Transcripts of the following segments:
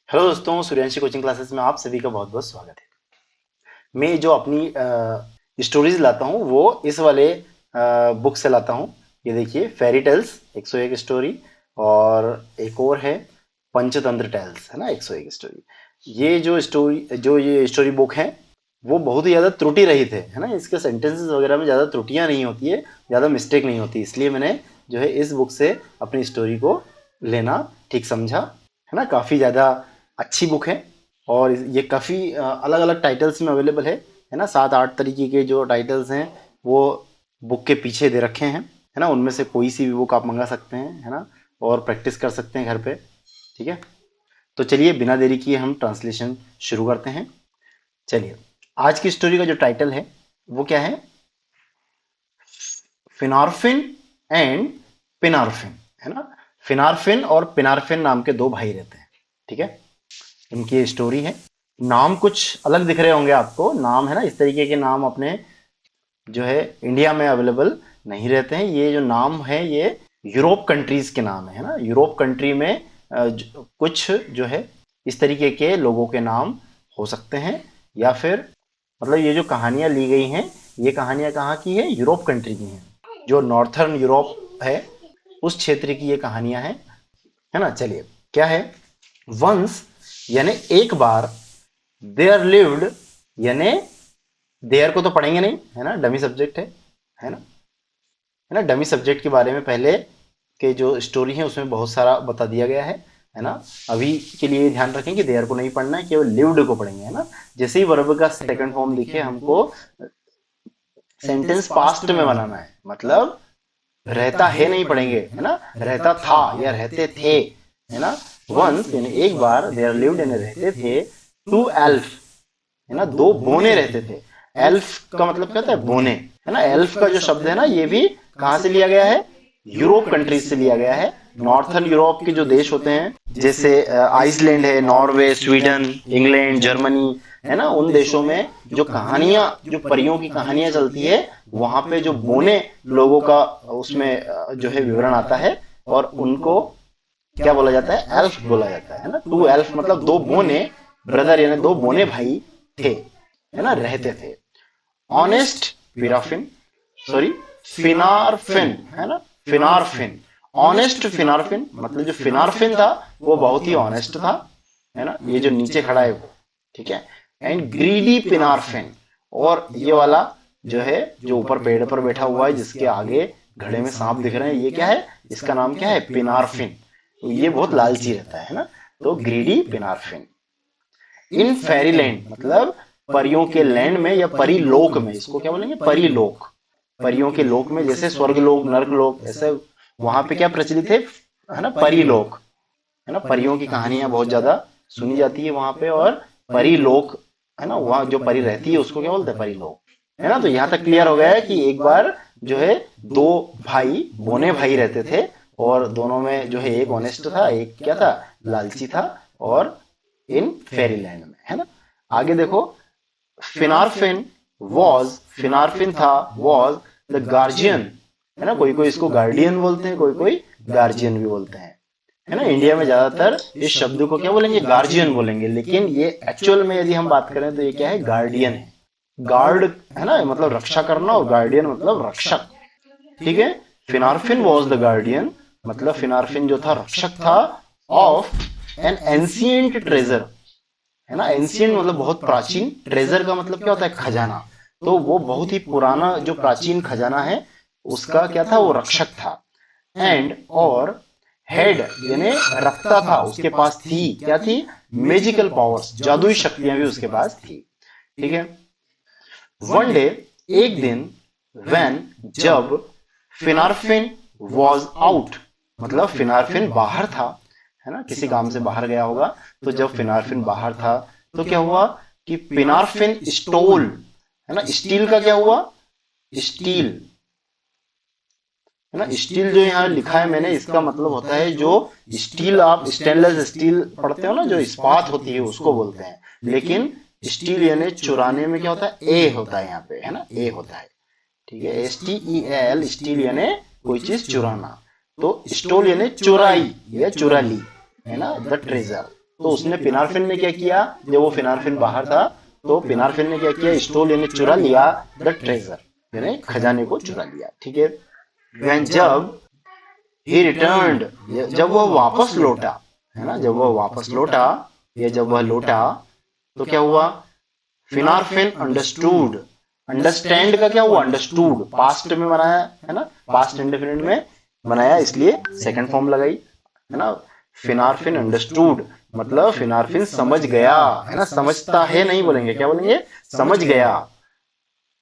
Hello दोस्तों, Suryanshi coaching classes में आप सभी का बहुत बहुत स्वागत है। मैं जो अपनी स्टोरीज लाता हूँ वो इस वाले बुक से लाता हूँ। ये देखिए, फेरी टेल्स 101 स्टोरी, और एक और है पंचतंत्र टेल्स, है ना, 101 स्टोरी। ये स्टोरी बुक है वो बहुत ही ज़्यादा त्रुटि रहित है ना। इसके सेंटेंसेस वगैरह में ज़्यादा त्रुटियाँ नहीं होती है, ज़्यादा मिस्टेक नहीं होती, इसलिए मैंने जो है इस बुक से अपनी स्टोरी को लेना ठीक समझा, है ना। काफ़ी ज़्यादा अच्छी बुक है और ये काफ़ी अलग अलग टाइटल्स में अवेलेबल है ना। 7-8 तरीके के जो टाइटल्स हैं वो बुक के पीछे दे रखे हैं, है ना। उनमें से कोई सी भी बुक आप मंगा सकते हैं, है ना, और प्रैक्टिस कर सकते हैं घर पे। ठीक है, तो चलिए बिना देरी किए हम ट्रांसलेशन शुरू करते हैं। चलिए, आज की स्टोरी का जो टाइटल है वो क्या है? फिनार्फिन एंड पिनार्फिन, है ना। फिनार्फिन और पिनार्फिन नाम के दो भाई रहते हैं। ठीक है, इनकी स्टोरी है। नाम कुछ अलग दिख रहे होंगे आपको, नाम, है ना, इस तरीके के नाम अपने जो है इंडिया में अवेलेबल नहीं रहते हैं। ये जो नाम है ये यूरोप कंट्रीज के नाम है ना। यूरोप कंट्री में कुछ जो है इस तरीके के लोगों के नाम हो सकते हैं, या फिर मतलब ये जो कहानियां ली गई हैं ये कहानियां कहाँ की है? यूरोप कंट्री की हैं, जो नॉर्थर्न यूरोप है उस क्षेत्र की ये कहानियां हैं, है ना। चलिए, क्या है? वंस यानी एक बार, देयर लिव्ड यानी देयर को तो पढ़ेंगे नहीं, है ना, डमी सब्जेक्ट है ना। डमी सब्जेक्ट के बारे में पहले के जो स्टोरी है उसमें बहुत सारा बता दिया गया है ना। अभी के लिए ध्यान रखें कि देयर को नहीं पढ़ना है, केवल लिव्ड को पढ़ेंगे, है ना। जैसे ही वर्ब का सेकंड फॉर्म दिखे हमको सेंटेंस पास्ट में बनाना है, मतलब रहता है नहीं पढ़ेंगे, है ना। रहता था या रहते थे, है ना। वंस यानी एक बार, देयर लिव्ड यानी रहते थे, टू एल्फ, है ना, दो बोने रहते थे। एल्फ का मतलब क्या होता है? बोने, है ना। एल्फ का जो शब्द है ना ये भी कहां से लिया गया है? यूरोप कंट्रीज से लिया गया है। नॉर्थर्न यूरोप के जो देश होते हैं जैसे आइसलैंड है, नॉर्वे, स्वीडन, इंग्लैंड, जर्मनी, है ना, उन देशों में जो कहानियां, जो परियों की कहानियां चलती है, वहां पे जो बोने लोगों का उसमें जो है विवरण आता है, और उनको क्या बोला जाता है? एल्फ बोला जाता है ना। टू एल्फ मतलब दो बोने ब्रदर यानी दो बोने भाई थे, है ना, रहते थे। ऑनेस्ट पिराफिन, सॉरी, फिनारफिन, है ना, फिनारफिन। ऑनेस्ट फिनारफिन मतलब जो फिनारफिन था वो बहुत ही ऑनेस्ट था, है ना। ये जो नीचे खड़ा है वो, ठीक है। एंड ग्रीडी पिनारफिन, और ये वाला जो है जो ऊपर पेड़ पर बैठा हुआ है जिसके आगे घड़े में सांप दिख रहे हैं, ये क्या है? इसका नाम क्या है? पिनारफिन। तो ये बहुत लालची रहता है ना। तो ग्रीडी पिनारफिन। इन फेरीलैंड मतलब परियों के लैंड में या परिलोक में, इसको क्या बोलेंगे? परिलोक। परियों के लोक में, जैसे स्वर्ग लोक, नर्क लोक, ऐसे वहां पे क्या प्रचलित है ना? परिलोक, है ना। परियों की कहानियां बहुत ज्यादा सुनी जाती है वहां पे, और परिलोक, है ना, वहां जो परी रहती है उसको क्या बोलते हैं? परिलोक, है ना। तो यहाँ तक क्लियर हो गया है कि एक बार जो है दो भाई, बोने भाई रहते थे, और दोनों में जो है एक ऑनेस्ट था, एक क्या था? लालची था, और इन फेरीलैंड में, है ना। आगे देखो, फिनारफिन वॉज, फिनारफिन था, वॉज द गार्जियन, है ना। कोई कोई इसको गार्डियन बोलते हैं, कोई कोई गार्जियन भी बोलते हैं, है ना। इंडिया में ज्यादातर इस शब्द को क्या बोलेंगे? गार्जियन बोलेंगे, लेकिन ये एक्चुअल में यदि हम बात करें तो ये क्या है? गार्डियन है। गार्ड, है ना, मतलब रक्षा करना, और गार्डियन मतलब रक्षक। ठीक है। फिनारफिन वॉज द गार्डियन मतलब फिनारफिन जो था रक्षक था, ऑफ एन एंशिएंट ट्रेजर, है ना। एंशिएंट मतलब बहुत प्राचीन, ट्रेजर का मतलब क्या होता है? खजाना। तो वो बहुत ही पुराना जो प्राचीन खजाना है उसका क्या था? वो रक्षक था। एंड और हेड यानी रखता था, उसके पास थी, क्या थी? मैजिकल पावर्स, जादुई शक्तियां भी उसके पास थी। ठीक है। वन डे, एक दिन, व्हेन जब, फिनारफिन वॉज आउट मतलब फिनारफिन बाहर था, है ना, किसी काम से बाहर गया होगा। तो जब फिनारफिन बाहर था तो क्या हुआ कि फिनारफिन स्टोल, है ना। स्टील का क्या हुआ? स्टील, है ना। स्टील जो यहाँ लिखा है मैंने, इसका मतलब होता है जो स्टील, आप स्टेनलेस स्टील पढ़ते हो ना, जो इस्पात होती है उसको बोलते हैं। लेकिन स्टील यानी चुराने में क्या होता है? ए होता है यहाँ पे, है ना, ए होता है। ठीक है, STEL, स्टील यानी कोई चीज चुराना। तो स्टोल यानी चुराई या चुरा ली, है ना, द ट्रेजर। तो उसने पिनारफिन ने क्या किया, जब वो पिनारफिन बाहर था तो पिनारफिन ने क्या किया, स्टोल यानी चुरा लिया, द ट्रेजर यानी खजाने को चुरा लिया। ठीक है। When जब ही रिटर्न्ड, जब वह वापस लौटा, है ना, जब वह वापस लौटा या जब वह लौटा तो क्या हुआ, फिनारफिन अंडरस्टूड, अंडरस्टैंड का क्या हुआ, अंडरस्टूड पास्ट में बनाया है ना, पास्ट इंडेफिनिट में बनाया इसलिए सेकंड फॉर्म लगाई, है ना। फिनारफिन अंडरस्टूड मतलब फिनारफिन समझ गया, है ना, समझता है नहीं बोलेंगे, क्या बोलेंगे, समझ गया।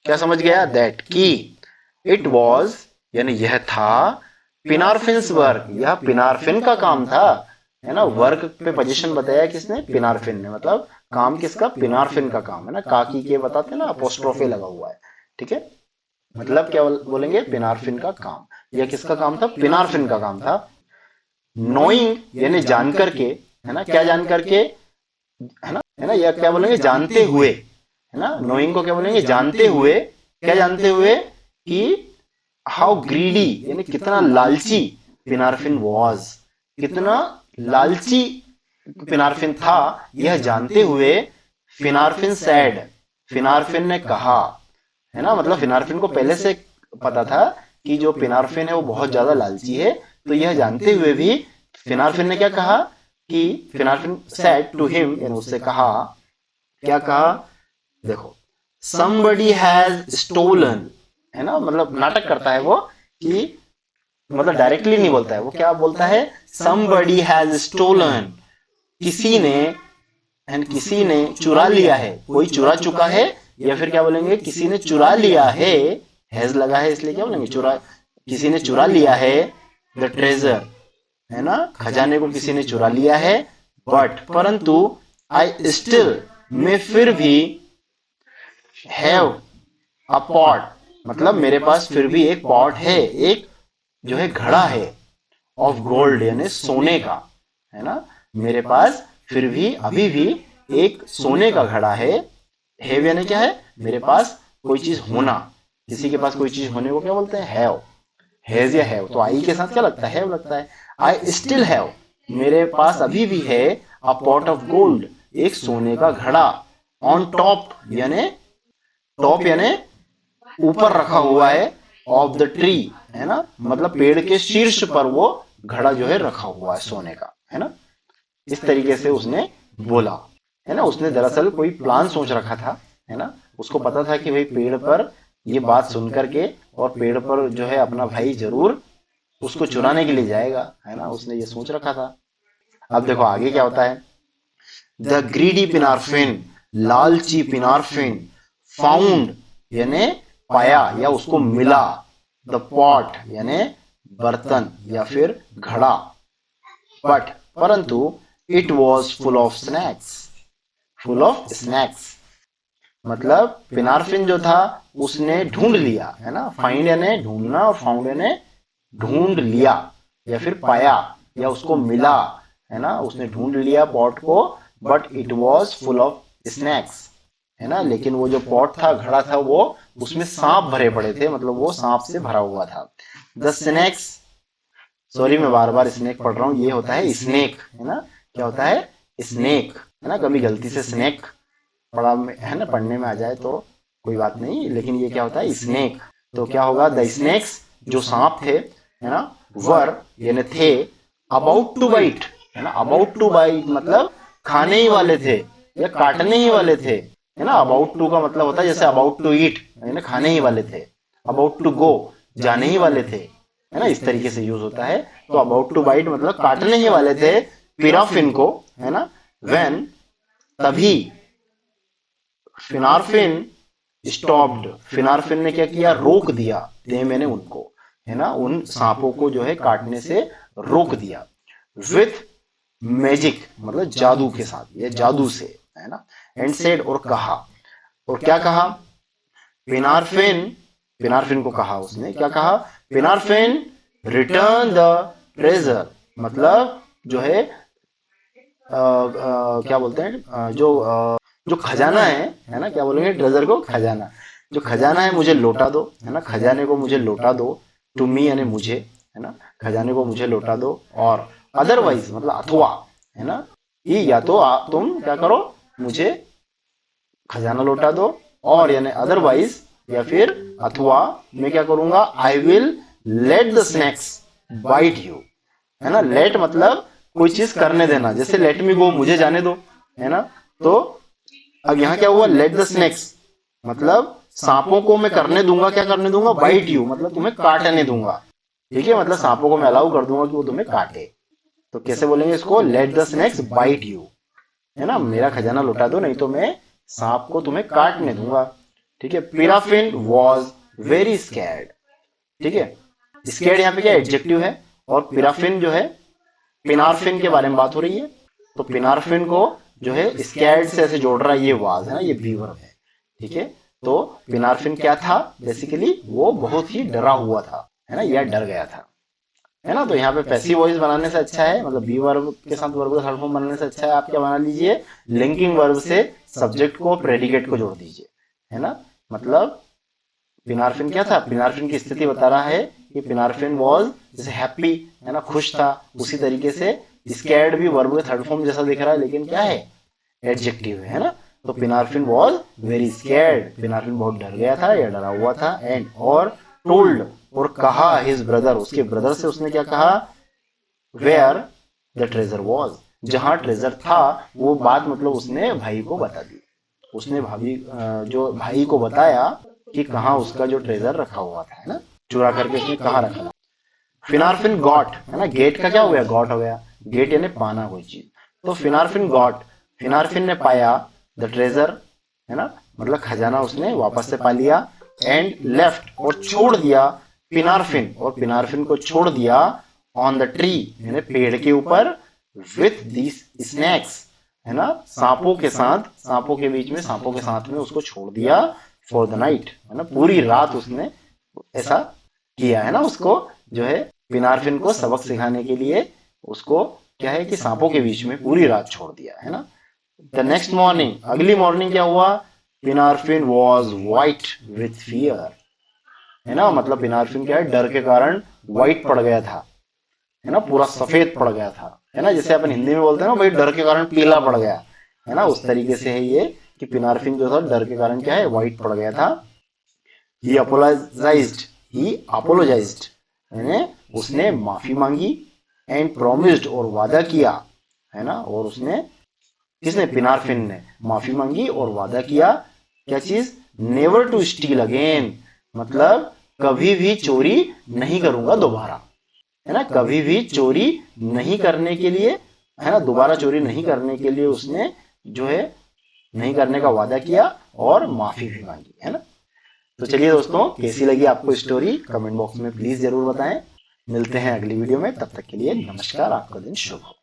क्या समझ गया, दैट की इट वॉज यानी यह था, पिनारफिन्स वर्क, यह पिनारफिन का काम था, है ना। वर्क पे पोजीशन बताया किसने, पिनारफिन ने, मतलब काम किसका, पिनारफिन का काम, है ना, काकी के बताते ना, अपोस्ट्रोफे लगा हुआ है। ठीक है, मतलब क्या बोलेंगे, पिनारफिन का काम, यह किसका काम था, पिनारफिन का काम था। नोइंग यानी जान करके, है ना, क्या जान करके, है ना, यह क्या बोलेंगे, जानते हुए, है ना, नोइंग को क्या बोलेंगे, जानते हुए, क्या जानते हुए कि हाउ ग्रीडी यानी कितना लालची पिनारफिन वॉज, कितना लालची पिनारफिन था, यह जानते हुए फिनारफिन सैड, फिनारफिन ने कहा, है ना, मतलब फिनारफिन को पहले से पता था कि जो पिनारफिन है वो बहुत ज्यादा लालची है, तो यह जानते हुए भी फिनारफिन ने क्या कहा कि, फिनारफिन सैड टू हिम यानी उससे कहा, क्या कहा, देखो, somebody has stolen, है ना, मतलब नाटक करता है वो कि, मतलब डायरेक्टली नहीं बोलता है वो, क्या बोलता है, somebody has stolen, किसी ने, एंड किसी ने चुरा लिया है, कोई चुरा चुका है, या फिर क्या बोलेंगे, किसी ने चुरा लिया है, हैज लगा है इसलिए क्या बोलेंगे, चुरा, किसी ने चुरा लिया है, द ट्रेजर, है ना, खजाने को किसी ने चुरा लिया है, बट परंतु, आई स्टिल मैं फिर भी, हैव अ पॉट मतलब मेरे पास फिर भी एक पॉट है, एक जो है घड़ा है, ऑफ गोल्ड यानी सोने का, है ना, मेरे पास फिर भी अभी भी एक सोने का घड़ा है यानी क्या है, मेरे पास कोई चीज होना, किसी के पास कोई चीज होने को क्या बोलते हैं, हैव, हैज या हैव, तो आई के साथ क्या लगता है, हैव लगता है। आई स्टिल हैव मेरे पास अभी भी है, अ पॉट ऑफ गोल्ड एक सोने का घड़ा, ऑन टॉप यानी, टॉप यानी ऊपर रखा हुआ है, ऑफ द ट्री, है ना, मतलब पेड़ के शीर्ष पर वो घड़ा जो है रखा हुआ है सोने का, है ना। इस तरीके से उसने बोला, है ना, उसने दरअसल कोई प्लान सोच रखा था, है ना, उसको पता था कि भाई पेड़ पर ये बात सुन करके, और पेड़ पर जो है अपना भाई जरूर उसको चुराने के लिए जाएगा, है ना, उसने ये सोच रखा था। अब देखो आगे क्या होता है, द ग्रीडी पिनारफिन लालची पिनारफिन, फाउंड यानी पाया या उसको मिला, द पॉट यानी बर्तन या फिर घड़ा, बट परंतु, it was full of snacks, full of snacks मतलब पिनारफिन जो था उसने ढूंढ लिया, है ना, फाइंड यानी ढूंढना और फाउंड यानी ढूंढ लिया या फिर पाया या उसको मिला, है ना, उसने ढूंढ लिया पॉट को, but it was full of snacks, है ना, लेकिन वो जो पॉट था, घड़ा था, वो उसमें सांप भरे पड़े थे, मतलब वो सांप से भरा हुआ था। द स्नैक्स, सॉरी मैं बार बार स्नेक पढ़ रहा हूँ, ये होता है स्नेक, है ना, क्या होता है, स्नेक, है ना, कभी गलती से स्नेक पढ़ा है ना, पढ़ने में आ जाए तो कोई बात नहीं, लेकिन ये क्या होता है, स्नेक, तो क्या होगा, द स्नेक्स जो सांप थे, है ना, वर यानी थे, अबाउट टू बाइट, है ना, अबाउट टू बाइट मतलब खाने ही वाले थे या काटने ही वाले थे, है ना, अबाउट टू का मतलब होता है जैसे अबाउट टू ईट यानी खाने ही वाले थे, अबाउट टू गो जाने ही वाले थे, है ना, इस तरीके से यूज होता है। तो अबाउट टू बाइट मतलब काटने ही वाले थे पिराफिन को, है ना, व्हेन तभी, फिनारफिन स्टॉप्ड, फिनारफिन ने क्या किया, रोक दिया, दे मैंने उनको, है ना, उन सांपों को जो है काटने से रोक दिया, विथ मैजिक मतलब जादू के साथ या जादू से, है ना, एंड सेड और कहा, और क्या कहा, पिनारफिन, पिनारफिन को कहा उसने, क्या कहा, पिनारफिन रिटर्न द ट्रेजर मतलब जो है क्या बोलते हैं जो खजाना है ना, क्या बोलेंगे ट्रेजर को, खजाना, जो खजाना है मुझे लौटा दो, है ना, खजाने को मुझे लौटा दो, टू मी यानी मुझे, है ना, खजाने को मुझे लौटा दो, और अदरवाइज मतलब अथवा, है ना, कि या तो तुम क्या करो, मुझे खजाना लौटा दो, और यानी अदरवाइज, या फिर अथवा मैं क्या करूंगा, I will let the snacks bite you, है ना। लेट मतलब कोई चीज करने देना, जैसे लेट मी गो, मुझे जाने दो, है ना। तो अब यहाँ क्या हुआ, लेट द स्नैक्स मतलब सांपों को मैं करने दूंगा, क्या करने दूंगा, बाइट यू मतलब तुम्हें काटने दूंगा, ठीक है। मतलब सांपों को मैं अलाउ कर दूंगा कि वो तुम्हें काटे। तो कैसे बोलेंगे इसको, let the snacks bite you, है ना। मेरा खजाना लौटा दो, नहीं तो मैं सांप को तुम्हें काटने दूंगा, ठीक है। पिराफिन वॉज वेरी स्कैर्ड, ठीक है। स्कैर्ड यहाँ पे क्या एडजेक्टिव है, और पिराफिन जो है पिनारफिन के बारे में बात हो रही है। तो पिनारफिन को जो है स्कैर्ड से ऐसे जोड़ रहा है, ये वाज है ना, ये बी वर्ब है, ठीक है। तो पिनारफिन क्या था, बेसिकली वो बहुत ही डरा हुआ था, है ना, या डर गया था, है ना। तो यहाँ पे पैसिव वॉइस बनाने से अच्छा है, मतलब बी वर्ब के साथ वर्ब का थर्ड फॉर्म बनाने से अच्छा है, आप क्या बना लीजिए, लिंकिंग वर्ब से सब्जेक्ट को प्रेडिकेट को जोड़ दीजिए, है ना। मतलब पिनारफिन क्या था, पिनारफिन की स्थिति बता रहा है कि पिनारफिन वॉज जैसे हैप्पी, है ना, खुश था, उसी तरीके से स्कैर्ड भी वर्ब का थर्ड फॉर्म जैसा दिख रहा है, लेकिन क्या है, एडजेक्टिव है ना। तो पिनारफिन वॉज वेरी स्कैर्ड, पिनारफिन बहुत डर गया था या डरा हुआ था, एंड और टोल्ड और कहा हिज ब्रदर, उसके ब्रदर से उसने क्या कहा, वेयर द ट्रेजर वॉज, जहां ट्रेजर था, वो बात मतलब उसने भाई को बता दी, उसने भाभी जो भाई को बताया कि कहाँ उसका जो ट्रेजर रखा हुआ था, है ना, चुरा करके उसने कहाँ रखा था। फिनारफिन गॉट, है ना, गेट का क्या हो गया, गॉट हो गया, गेट यानी पाना कोई चीज। तो फिनारफिन गॉट, फिनारफिन ने पाया द ट्रेजर, है ना, मतलब खजाना उसने वापस से पा लिया, एंड लेफ्ट और छोड़ दिया पिनारफिन, और पिनारफिन को छोड़ दिया ऑन द ट्री यानी पेड़ के ऊपर, विथ दिस स्नैक्स, है ना, सांपों के साथ, सांपों के बीच में, सांपों के साथ में उसको छोड़ दिया, फॉर द नाइट, है ना, पूरी रात उसने ऐसा किया, है ना। उसको जो है पिनारफिन को सबक सिखाने के लिए उसको क्या है कि सांपों के बीच में पूरी रात छोड़ दिया, है ना। द नेक्स्ट मॉर्निंग, अगली मॉर्निंग क्या हुआ, पिनारफिन वॉज व्हाइट विथ फियर, है ना, मतलब पिनारफिन क्या है, डर के कारण व्हाइट पड़ गया था, है ना, पूरा सफेद पड़ गया था, है ना, जैसे अपन हिंदी में बोलते हैं ना भाई डर के कारण पीला पड़ गया, है ना, उस तरीके से है ये कि पिनारफिन जो था डर के कारण क्या है, व्हाइट पड़ गया था। ही अपोलोजाइज्ड, ही अपोलोजाइज्ड यानी उसने माफी मांगी, एंड प्रोमिस्ड और वादा किया, है ना, और उसने, किसने, पिनारफिन ने माफी मांगी और वादा किया, क्या चीज, नेवर टू स्टील अगेन, मतलब कभी भी चोरी नहीं करूंगा दोबारा, है ना, कभी भी चोरी नहीं करने के लिए, है ना, दोबारा चोरी नहीं करने के लिए उसने जो है नहीं करने का वादा किया और माफी भी मांगी, है ना। तो चलिए दोस्तों, कैसी लगी आपको स्टोरी, कमेंट बॉक्स में प्लीज जरूर बताएं। मिलते हैं अगली वीडियो में, तब तक के लिए नमस्कार, आपका दिन शुभ हो।